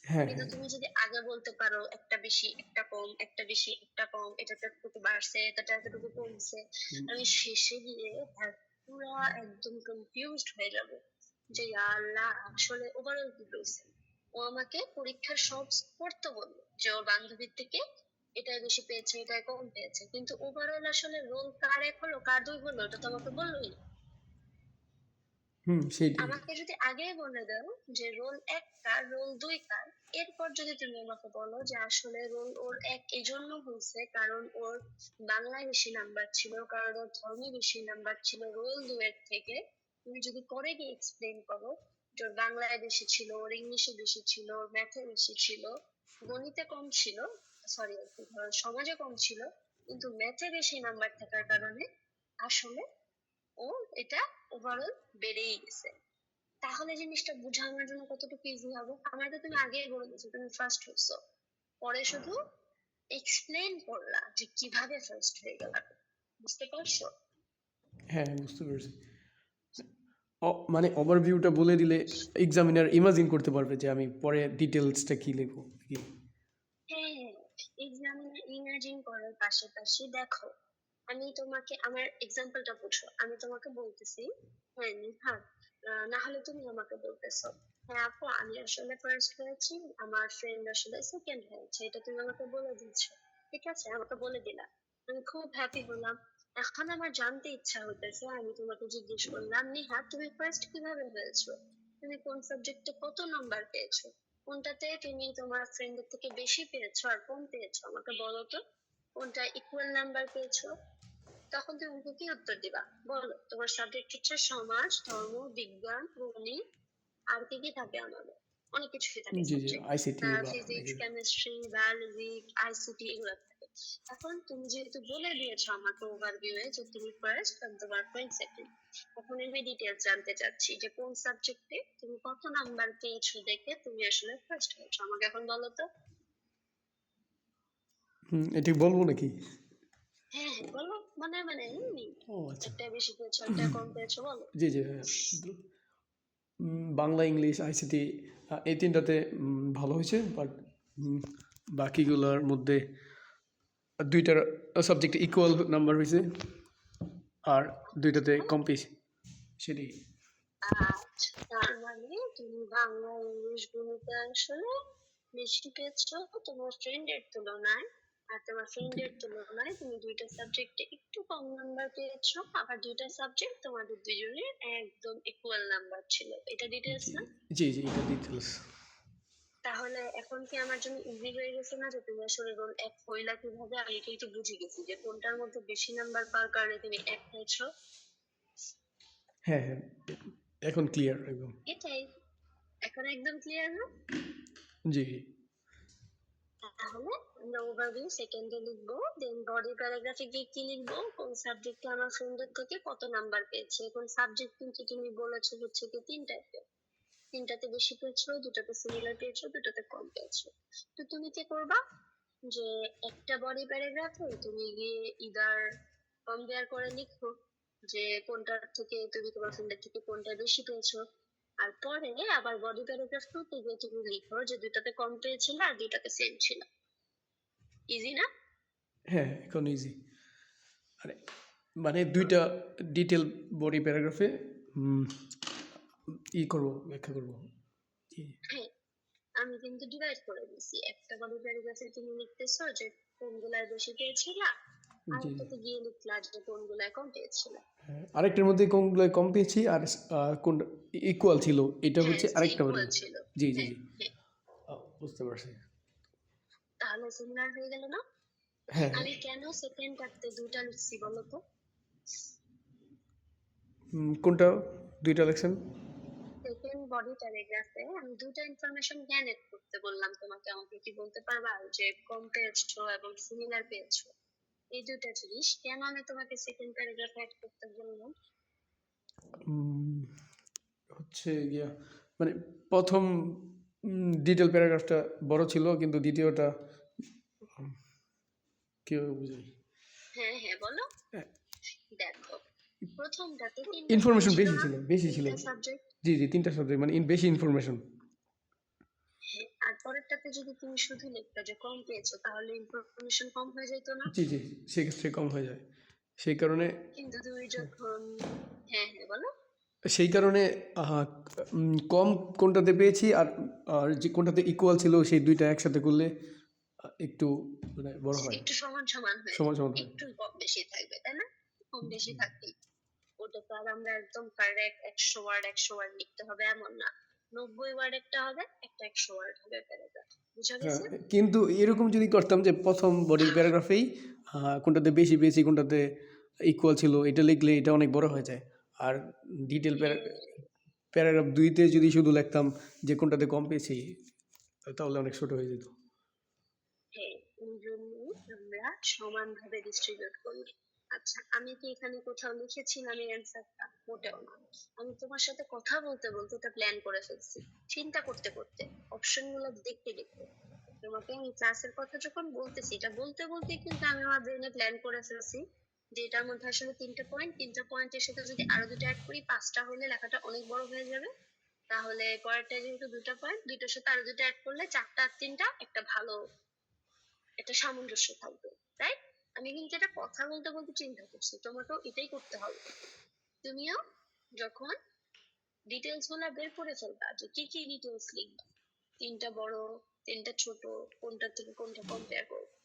হ্যাঁ কিন্তু হ্যাঁ তুমি যদি আগে বলতে পারো একটা বেশি একটা কম, একটা বেশি একটা কম, এটা এতটুকু বাড়ছে, এটা এতটুকু কমছে, আমি শেষে গিয়ে পুরা একদম কনফিউজড হয়ে যাব যে ইয়া আল্লাহ আসলে ওভারঅল কি হয়েছে। ও আমাকে পরীক্ষার সব পড়তে বললো যে ওর বান্ধবীর থেকে এটাই বেশি পেয়েছে, এটাই কম পেয়েছে, কিন্তু ওভারঅল আসলে রোল কার 1 হলো কার 2 হলো এটা তো আমাকে বললোই না। সেইটাই। আমাকে যদি আগেই বলে দাও যে রোল 1 কার, রোল 2 কার, এরপর যদি তুমি আমাকে বলো যে আসলে রোল ওর 1 এই জন্য হয়েছে কারণ ওর বাংলায় বেশি নাম্বার ছিল, কারণ ওর ধর্মে বেশি নাম্বার ছিল রোল 2 এর থেকে, তুমি যদি পরে গিয়ে এক্সপ্লেন করো যে ওর বাংলায় বেশি ছিল, ওর ইংলিশে বেশি ছিল, ওর ম্যাথে বেশি ছিল, গণিতে কম ছিল, সরি সমাজে কম ছিল, কিন্তু ম্যাথে বেশি নাম্বার থাকার কারণে আসলে ও এটা ওভারঅল বেড়েই গেছে, তাহলে জিনিসটা বোঝা আমার জন্য কতটুকু ইজি হবে। আমার তো তুমি আগেই বলে দিয়েছো তুমি ফার্স্ট হচ্ছো, পরে শুধু এক্সপ্লেন করলা যে কিভাবে ফার্স্ট হয়ে গেল। বুঝতে পারছো? হ্যাঁ বুঝতে পেরেছি। মানে ওভারভিউটা বলে দিলে এক্সামিনার ইমাজিন করতে পারবে যে আমি পরে ডিটেলসটা কি লিখবো কি। হ্যাঁ, এক্সামিনার ইমাজিন করার পাশাপাশি দেখো, আমি তোমাকে আমার এক্সাম্পলটা বুঝো, আমি তোমাকে বলতেছি হ্যাঁ নিহাত, না হলে তুমি আমাকে বলতেছো হ্যাঁ আপু আমি আসলে ফার্স্ট হয়েছি, আমার ফ্রেন্ড আসলে সেকেন্ড হয়েছে, এটা তুমি আমাকে বলে দিচ্ছ। ঠিক আছে, আমাকে বলে দিলা, আমি খুব হ্যাপি হলাম। এখন আমার জানতে ইচ্ছা হতেছে, আমি তোমাকে জিজ্ঞেস করলাম নিহাত তুমি ফার্স্ট কিভাবে হয়েছো, তুমি কোন সাবজেক্টে কত নাম্বার পেয়েছো, কোনটাতে তুমি তোমার ফ্রেন্ডের থেকে বেশি পেয়েছো আর কম পেয়েছো, আমাকে বলো তো, কোনটা ইকুয়াল নাম্বার পেয়েছো। তখন তুমি আমাকে কি উত্তর দিবা বলো? তোমার সাবজেক্ট হচ্ছে সমাজ, ধর্ম, বিজ্ঞান, গণিত, আর কি কি থাকে আমাদের, অনেক কিছুই থাকে জি জি সাবজেক্ট, আইসিটি বা ফিজিক্স, কেমিস্ট্রি, বায়োলজি, আইসিটি, এগুলো থাকে। এখন তুমি যেহেতু বলে দিয়েছো আমাকে ওভারভিউ এ যে তুমি ফার্স্ট আর তোমার ফ্রেন্ড সেকেন্ড, এখন আমি ডিটেলস জানতে চাচ্ছি যে কোন সাবজেক্টে তুমি কত নাম্বার পেয়েছো দেখে তুমি আসলে ফার্স্ট হয়েছো, আমাকে এখন বলো তো। এটা বলবো নাকি? হ্যাঁ হ্যাঁ বলো, মানে মানে এমনি ও আচ্ছা। একটা বেশি পেয়েছো একটা কম পেয়েছো বলো। জি জি হ্যাঁ। বাংলা, ইংলিশ, আইসিটি এই তিনটাতে ভালো হয়েছে, বাট বাকিগুলোর মধ্যে দুইটার সাবজেক্টে ইকুয়াল নাম্বার হয়েছে, আর দুইটাতে আচ্ছা, কম পেয়েছি, সেটাই। আচ্ছা তার মানে তুমি বাংলা ইংলিশ গণিতে আসলে বেশি পেয়েছো তোমার ফ্রেন্ডের তুলনায়, আর তোমার ফ্রেন্ডের তুলনায় তুমি দুইটা সাবজেক্টে একটু কম নাম্বার পেয়েছো, আবার দুইটা সাবজেক্ট তোমাদের দুজনের একদম ইকুয়াল নাম্বার ছিল, এটা ডিটেলস জি না? জি জি, এটা ডিটেলস। তাহলে এখন কি আমার জন্য ইজি হয়ে গেছে না যে তুমি আসলে রোল এক হইলা কিভাবে, আমি এটা একটু বুঝে গেছি যে কোনটার মধ্যে বেশি নাম্বার পাওয়ার কারণে তুমি এক হয়েছো। হ্যাঁ হ্যাঁ, এখন ক্লিয়ার একদম। এটাই, এখন একদম ক্লিয়ার না? জি। তাহলে আমরা ওভারভিউ সেকেন্ডে লিখবো, দেন বডি প্যারাগ্রাফে গিয়ে কি লিখবো, কোন সাবজেক্টে আমার ফ্রেন্ডের থেকে কত নাম্বার পেয়েছে। এখন সাবজেক্ট কিন্তু তুমি বলেছো হচ্ছে কি তিন টাইপের, তিনটাতে বেশি পেয়েছো, দুটাতে সিমিলার পেয়েছো, দুটাতে কম পেয়েছো। তো তুমি কি করবা, যে একটা বডি প্যারাগ্রাফে তুমি গিয়ে ইদার কম্পেয়ার করে লিখো যে কোনটার থেকে তুমি তোমার ফ্রেন্ডের থেকে কোনটা বেশি পেয়েছো, আর পরে আবার বডি প্যারাগ্রাফ টুতে গিয়ে তুমি লিখো যে দুটাতে কম পেয়েছিল আর দুটাতে সেম ছিল। ইজি না? হ্যাঁ, এখন ইজি। মানে মানে দুইটা ডিটেল বডি প্যারাগ্রাফে করবো, ব্যাখ্যা করবো। জি হ্যাঁ, আমি কিন্তু ডিভাইড করে দিছি, একটা বডি প্যারাগ্রাফে তুমি লিখতেছো যে কোনগুলায় বেশি পেয়েছিলা, আর জি জি। একটাতে গিয়ে লিখলা যে কোনগুলায় কম পেয়েছিলা। হ্যাঁ, আরেকটার মধ্যে কোনগুলো কম পেয়েছি, আর কোনটা ইকুয়াল ছিল, এটা হ্যাঁ হচ্ছে যে আরেকটা বডি। ইকুয়াল ছিল। জি জি হ্যাঁ জি। হ্যাঁ, বুঝতে পারছি। তাহলে সিমিলার হয়ে গেল না? হ্যাঁ হ্যাঁ। আমি কেন সেকেন্ড পার্টে দুইটা লিখছি বলো তো? কোনটা দুইটা লেকশন? সেকেন্ড বডি প্যারাগ্রাফে আমি দুইটা ইনফরমেশন জ্ঞান এড করতে বললাম তোমাকে, আমাকে কি বলতে পারবা যে কম পেয়েছো এবং সিমিলার পেয়েছো, এই দুইটা জিনিস কেন আমি তোমাকে সেকেন্ড প্যারাগ্রাফে অ্যাড করতে বললাম? হচ্ছে গিয়া মানে প্রথম ডিটেল প্যারাগ্রাফটা বড় ছিল, কিন্তু দ্বিতীয়টা কীভাবে বুঝাই, হ্যাঁ হ্যাঁ বলো। দেখো, প্রথমটাতে তিনটা পয়েন্ট ইনফরমেশন ছিল বেশি না, ছিল, বেশি ছিল। তিনটা সাবজেক্ট। জি জি, তিনটা সাবজেক্ট মানে বেশি ইনফরমেশন। হ্যাঁ, আর পরেরটাতে যদি তুমি শুধু লিখতে যে কম পেয়েছো তাহলে ইনফরমেশন কম হয়ে যেত না? জি জি, সেক্ষেত্রে কম হয়ে যায়। সেই কারণে কিন্তু তুমি যখন, হ্যাঁ হ্যাঁ বলো। সেই কারণে কম কোনটাতে পেয়েছি, আর আর যে কোনটাতে ইকুয়াল ছিল সেই দুইটা একসাথে করলে একটু মানে বড় হয়, একটু সমান সমান হয়ে সমান যায়, সমান হয়। একটু কম বেশি থাকবে তাই না? কম বেশি থাকবেই, ওটা তো আর আমরা একদম কারেক্ট 100 ওয়ার্ড 100 ওয়ার্ড লিখতে হবে এমন না, 90 ওয়ার্ড একটা হবে, একটা 100 ওয়ার্ড হবে প্যারাগ্রাফ। বুঝা হ্যাঁ, গেছে? কিন্তু এরকম যদি করতাম যে প্রথম বডির প্যারাগ্রাফেই কোনটাতে বেশি পেয়েছি, কোনটাতে ইকুয়াল ছিল, এটা লিখলে এটা অনেক বড় হয়ে যায়। আর ডিটেল প্যারাগ্রাফ দুইতে যদি শুধু লিখতাম যে কোনটাতে কম পেয়েছি, তাহলে অনেক ছোট হয়ে যেত। হ্যাঁ, এই জন্যই আমরা সমানভাবে ডিস্ট্রিবিউট করি। আচ্ছা, আমি কি এখানে কোথাও লিখেছিলাম এই অ্যান্সারটা? মোটেও না, আমি তোমার সাথে কথা বলতে বলতে এটা প্ল্যান করে ফেলছি, চিন্তা করতে করতে, অপশন গুলো দেখতে দেখতে। তোমাকে আমি ক্লাসের কথা যখন বলতেছি, এটা বলতে বলতে কিন্তু আমি আমার ব্রেনে প্ল্যান করে ফেলছি যে এটার মধ্যে আসলে তিনটা পয়েন্ট, তিনটা পয়েন্টের সাথে যদি আরো দুটো অ্যাড করি পাঁচটা হলে লেখাটা অনেক বড় হয়ে যাবে। তাহলে পরেরটা যেহেতু দুটো পয়েন্ট, দুইটার সাথে আরো দুটো অ্যাড করলে চারটা আর তিনটা একটা ভালো একটা সামঞ্জস্য থাকবে, তাই? আমি কিন্তু এটা কথা বলতে বলতে চিন্তা করছি, তোমাকেও এটাই করতে হবে। তুমিও যখন ডিটেলস গুলা বের করে ফেলবা যে কি কি ডিটেলস লিখবা, তিনটা বড় তিনটা ছোট, কোনটা থেকে কোনটা কম্পেয়ার করবো,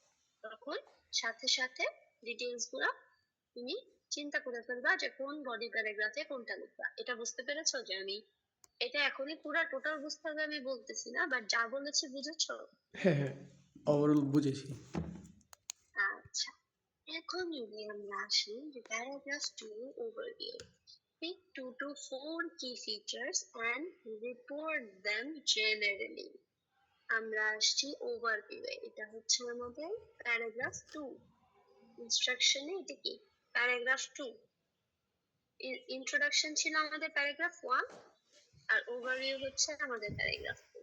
তখন সাথে সাথে ডিটেলস গুলা তুমি চিন্তা করে ফেলবা যে কোন বডি প্যারাগ্রাফে কোনটা লিখবা। এটা বুঝতে পেরেছো যে আমি এটা এখনই পুরো টোটাল বুঝতে হবে আমি বলতেছি না, বাট যা বলেছি বুঝেছো? হ্যাঁ হ্যাঁ, ওভারঅল বুঝেছি। আচ্ছা, এখন যদি আমরা আসি যে paragraph 2 overview, pick 2 to 4 key features and report them generally. আমরা আসছি ওভারভিউয়ে। এটা হচ্ছে আমাদের প্যারাগ্রাফ 2। ইনস্ট্রাকশনে এটা কি? প্যারাগ্রাফ 2। ইন্ট্রোডাকশন ছিল আমাদের প্যারাগ্রাফ 1, আর ওভারভিউ হচ্ছে আমাদের প্যারাগ্রাফ 2।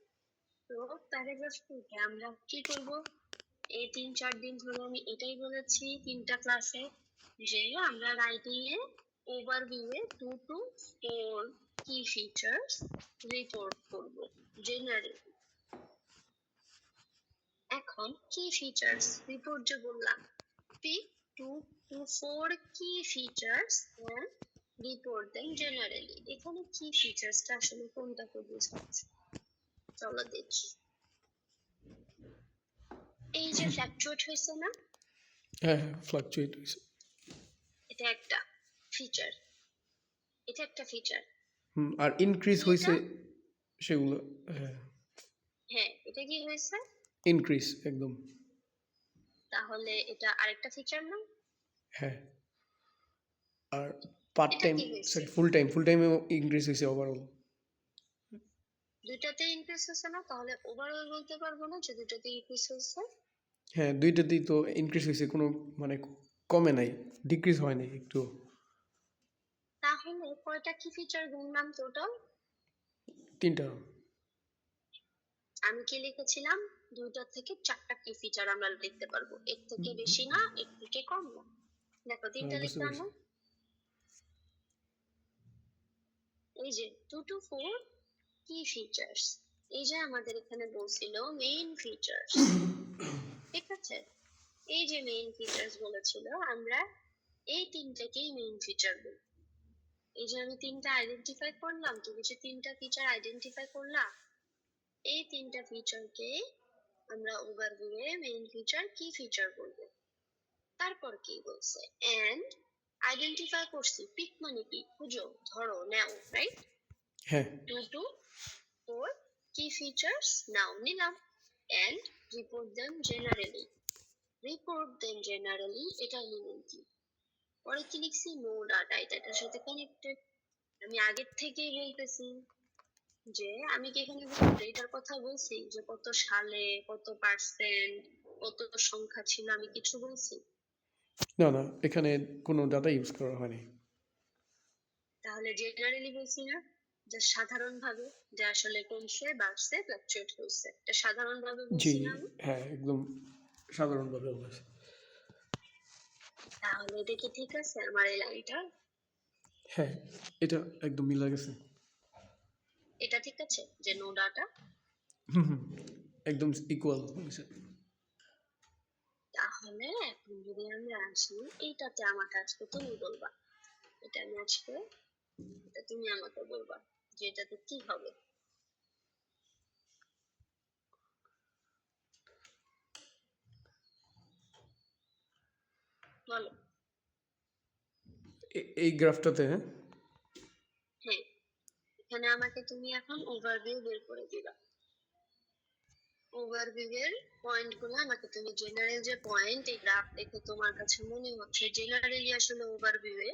তো প্যারাগ্রাফ 2 তে আমরা কি করব? এই 3-4 দিন ধরে আমি এটাই বলেছি 3টা ক্লাসে, যে আমরা রাইটিং এ ওভারভিউয়ে 2 to 4 কি ফিচার্স রিপোর্ট করব জেনারেলি। এখন কি ফিচার্স রিপোর্ট যে বললাম, pick 2 to 4 key features and report them generally। এখানে কি ফিচার্সটা আসলে কোনটাকে বোঝাচ্ছে চলো দেখি। এই যে ফ্ল্যাকচুয়েট হয়েছে না, হ্যাঁ হ্যাঁ ফ্লাকচুয়েট হয়েছে। এটা একটা ফিচার। এটা একটা ফিচার। আর ইনক্রিজ কি হয়েছে এটা? সেগুলো। হ্যাঁ হ্যাঁ, এটা কি হয়েছে? ইনক্রিজ একদম। তাহলে এটা আরেকটা ফিচার না? হ্যাঁ আর পার্ট এটা টাইম, কি হয়েছে? সরি ফুল টাইমেও ইনক্রিজ হয়েছে ওভারঅল। দুইটাতে ইনক্রিজ হয়েছে না? তাহলে ওভারঅল বলতে পারবো না যে দুইটাতে ইনক্রিজ হয়েছে। হ্যাঁ দুইটাতেই তো ইনক্রিজ হয়েছে, কোনো মানে কমে নাই, ডিক্রিজ হয় নাই একটু। তাহলে কয়টা কি ফিচার গুনলাম টোটাল? 3টা। আমি কি লিখেছিলাম? 2টা থেকে 4টা কি ফিচার আমরা লিখতে পারবো, এর থেকে বেশি না, এর থেকে কম না। দেখো 3টা বুঝতে লিখলাম পেরেছি। না? এই যে 2 to 4 কি ফিচার্স, এই যে আমাদের এখানে বলছিল মেইন ফিচার্স, ঠিক আছে? এই যে মেইন ফিচার্স বলেছিল, আমরা এই 3টাকেই মেইন ফিচার বলি। এই যে আমি 3টা আইডেন্টিফাই করলাম, তুমি যে 3টা ফিচার আইডেন্টিফাই করলা, এই 3টা ফিচারকে আমরা ওভারভিউয়ে মেইন ফিচার কি ফিচার বলবো। তারপর কি বলছে? এন্ড আইডেন্টিফাই করছি, পিক মানে কি? খুঁজো, ধরো, নাও, রাইট? হ্যাঁ 2 to 4 কি ফিচার্স নাও, নিলাম। And report them generally. Report them generally এটা মিনিং কি? পরে কি লিখছি? নো ডাটা, এটার সাথে কানেক্টেড। আমি আগের থেকেই বলতেছি যে আমি কি এখানে এটার কথা বলছি যে কত সালে, কত পার্সেন্ট, কত সংখ্যা ছিল, আমি কিছু বলছি? না না এখানে কোনো ডাটা ইউজ করা হয়নি। তাহলে জেনারেলি বলছি না, যে সাধারণ ভাবে, যে আসলে কমছে বাড়ছে ফ্লাকচুয়েট হচ্ছে, এটা সাধারণ ভাবে জি বলছি না আমি? হ্যাঁ একদম সাধারণভাবে বলেছে। তাহলে এটা কি ঠিক আছে আমার এই লাইনটা? হ্যাঁ এটা একদম মিলা গেছে। এটা ঠিক আছে যে নো ডাটা? হুম একদম ইকুয়াল হয়েছে। তাহলে এখন যদি আমরা আসি এইটাতে, আমাকে আজকে তুমি বলবা, এটা আমি আজকে, এটা তুমি আমাকে বলবা যে এটাতে কি হবে। বলো। এই গ্রাফটাতে হ্যাঁ, এখানে আমাকে তুমি এখন ওভারভিউ বের করে দিবা। ওভারভিউ এর পয়েন্ট গুলো আমাকে তুমি, জেনারেল যে পয়েন্ট, এই গ্রাফ দেখে তোমার কাছে মনে হচ্ছে জেনারেলি আসলে ওভারভিউ এ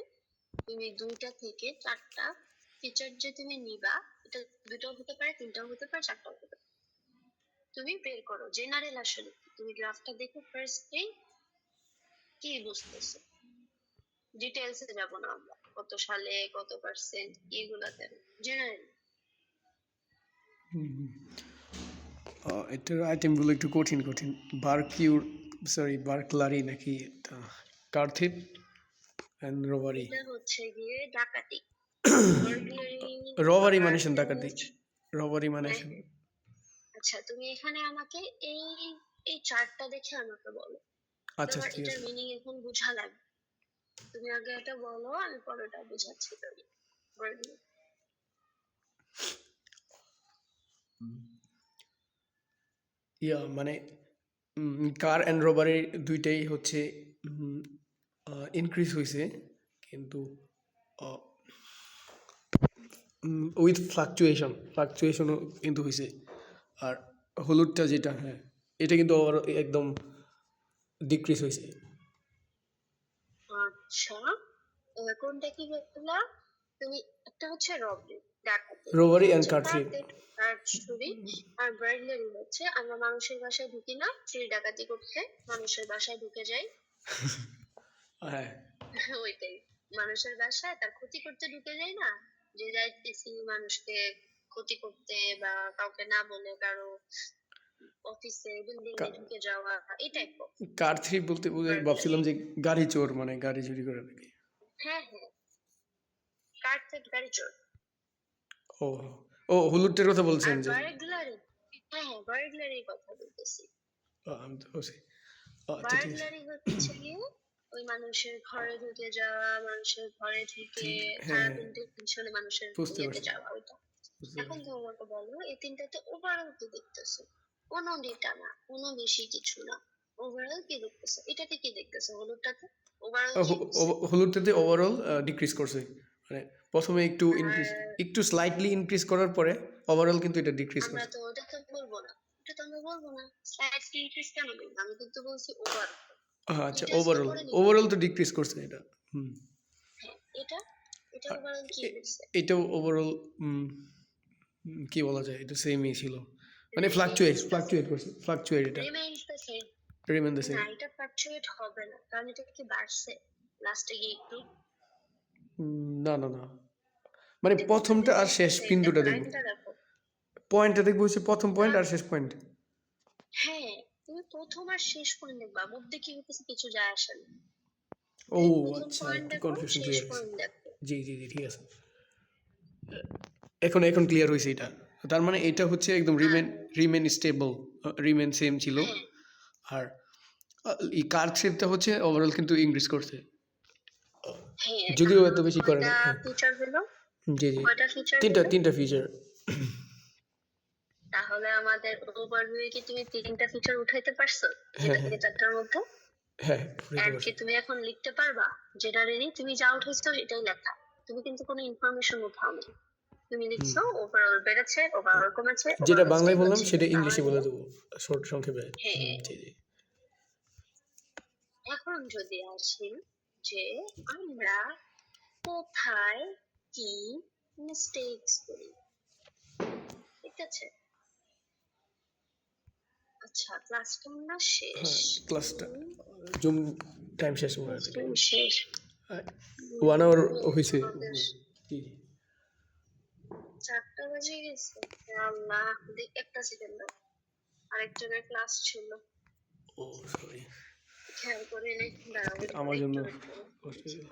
তুমি 2টা থেকে 4টা ফিচার যে তুমি নিবা, এটা 2টাও হতে পারে, 3টাও হতে পারে, 4টাও হতে পারে। তুমি বের করো জেনারেল আসলে কি। তুমি গ্রাফটা দেখো ফার্স্টে, কি বুঝতেছো? ডিটেইলসে যাব না আমরা, কত সালে, কত পার্সেন্ট, এগুলাতে জেনারেল। এটার আইটেমগুলো একটু কঠিন কঠিন। বার্কলারি নাকি এটা কার্থিপ অ্যান্ড রবারি। এটা হচ্ছে গিয়ে ডাকাতি। রবারি মানে ডাকাতি, রবারি মানে আচ্ছা, তুমি এখানে আমাকে এই এই চার্টটা দেখে আমাকে বলো। আচ্ছা তোমার ঠিক এটার আছে। মিনিং এখন বুঝা লাগবে। তুমি আগে এটা বলো, আমি পরেটা বুঝাচ্ছি তুমি। বলো। মানে কার অ্যান্ড রবারি দুইটাই হচ্ছে ইনক্রিজ হয়েছে, কিন্তু উইথ ফ্লাকচুয়েশনও কিন্তু হয়েছে। আর হলুদটা যেটা, হ্যাঁ এটা কিন্তু আবার একদম ডিক্রিজ হয়েছে। আচ্ছা, কোনটা কি বললা তুমি? একটা হচ্ছে রবারি, ডাকাতি। রোবারি এটা অ্যান্ড হচ্ছে কার থ্রিপ। কার চুরি। আর বার্গলারি হচ্ছে আমরা মানুষের বাসায় ঢুকি না, চুরি ডাকাতি করতে মানুষের বাসায় ঢুকে যাই। হ্যাঁ ওইটাই, মানুষের বাসায় তার ক্ষতি করতে ঢুকে যাই না, যে যাইতেছি মানুষকে ক্ষতি করতে বা কাউকে না বলে কারো অফিসে বিল্ডিং এ কা- ঢুকে যাওয়া, এই টাইপ অফ কার থ্রিপ বলতে বার্গলারি। ভাবছিলাম যে গাড়ি চোর, মানে গাড়ি চুরি করে নাকি। হ্যাঁ হ্যাঁ, কার থেকে গাড়ি চোর। ও ও হলুদটার কথা বলছেন আর যে। বার্গলারি, হ্যাঁ হ্যাঁ বার্গলারির কথা বলতেছি। আমি তো ভাবছি। আচ্ছা ঠিক আছে। বার্গলারি হচ্ছে গিয়ে ওই মানুষের ঘরে ঢুকে যাওয়া, মানুষের ঘরে ঢুকে হ্যাঁ হ্যাঁ, সারাদিন পিছনে মানুষের বুঝতে ইয়েতে পারছি যাওয়া, ওইটা। বুঝতে এখন পারছি। তুমি আমাকে বলো এই তিনটাতে ওভারঅল কি দেখতেছো? কোনো ডেটা না, কোনো বেশি কিছু না, ওভারঅল কি দেখতেছো? এটাতে কি দেখতেছো? হলুদটাতে ওভারঅল কি হচ্ছে? হলুদটাতে ওভারঅল ডিক্রিজ করছে, মানে প্রথমে একটু ইনক্রিজ, আর একটু স্লাইটলি ইনক্রিজ করার পরে ওভারঅল কিন্তু এটা ডিক্রিজ আমরা করছে। তো ওটা তো বলবো না, ওটা তো আমরা বলবো না, স্লাইড ইনক্রিজ কেন বলবো? আমি কিন্তু বলছি ওভারঅল, আচ্ছা ডিটেলস তো ওভারঅল, পরে নিব। ওভারঅল তো ডিক্রিজ করছে এটা। হুম। হ্যাঁ, এটা এটা আর ওভারঅল কি হচ্ছে? এটাও ওভারঅল কি বলা যায়, এটা সেমই ছিল, মানে fluctuate remains the same, fluctuate করছে, ফ্লাকচুয়েট এটা remains the same. Remain the same. না, এটা ফ্লাকচুয়েট হবে না, কারণ এটা কি বাড়ছে লাস্টে গিয়ে একটু? না না না, মানে দেখো প্রথমটা আর শেষ দেখো বিন্দুটা দেখবো, লাইনটা দেখো। পয়েন্টটা দেখবো হচ্ছে প্রথম পয়েন্ট না, আর শেষ পয়েন্ট। হ্যাঁ, তুমি প্রথম আর শেষ পয়েন্ট দেখবা, মধ্যে কি হইতেছে কিছু যায় আসে না। ও তুমি প্রথম আচ্ছা, পয়েন্ট একটু দেখো, কনফিউশন শেষ ক্লিয়ার হয়েছে। পয়েন্ট দেখো। জি জি জি ঠিক আছে, এখন এখন ক্লিয়ার হয়েছে এটা। তার মানে এটা হচ্ছে একদম আর রিমেন স্টেবল, রিমেন সেম ছিল। হ্যাঁ আর এই কার থ্রেডটা হচ্ছে ওভারঅল কিন্তু ইনক্রিজ করছে, হ্যাঁ, যদিও তাহলে এত ওদের বেশি করে কয়টা না। হ্যাঁ ফিচার হলো? জি জি, কয়টা ফিচার তিনটা হলো? তিনটা ফিচার। তাহলে আমাদের ওভারভিউ কি তুমি তিনটা ফিচার উঠাইতে পারছো হ্যাঁ যেটা হ্যাঁ থেকে চারটার মধ্যে? হ্যাঁ বুঝতে এন্ড কি পারছি। তুমি এখন লিখতে পারবা? জেনারেলি তুমি যা উঠাইছো এটাই লেখা, তুমি কিন্তু কোনো ইনফরমেশন উঠাওনি। তুমি হুম, লিখছো ওভারঅল বেড়েছে, ওভারঅল কমেছে, যেটা ওভারঅল বাংলায় স্টেবল বললাম ছিল, সেটা ইংলিশে তাহলে বলে দেবো শর্ট সংক্ষেপে। হ্যাঁ। জি জি। এখন যদি আসি যে আমরা কোথায় কি মিস্টেকস করি, ঠিক আছে? আচ্ছা, ক্লাসটা না শেষ, হ্যাঁ ক্লাসটা জুম টাইম শেষ হয়ে গেছে। ক্লাসটা শেষ। 1 আওয়ার হয়েছে। আমাদের জি জি। 4টা বেজে গেছে। আল্লাহ, দেখ একটা সেকেন্ড দাও, আরেকজনের ক্লাস ছিল, ও সরি, খেয়াল করে নেই, দাঁড়াও একটু আমার জন্য একটু wait করো। কষ্ট হয়ে গেল।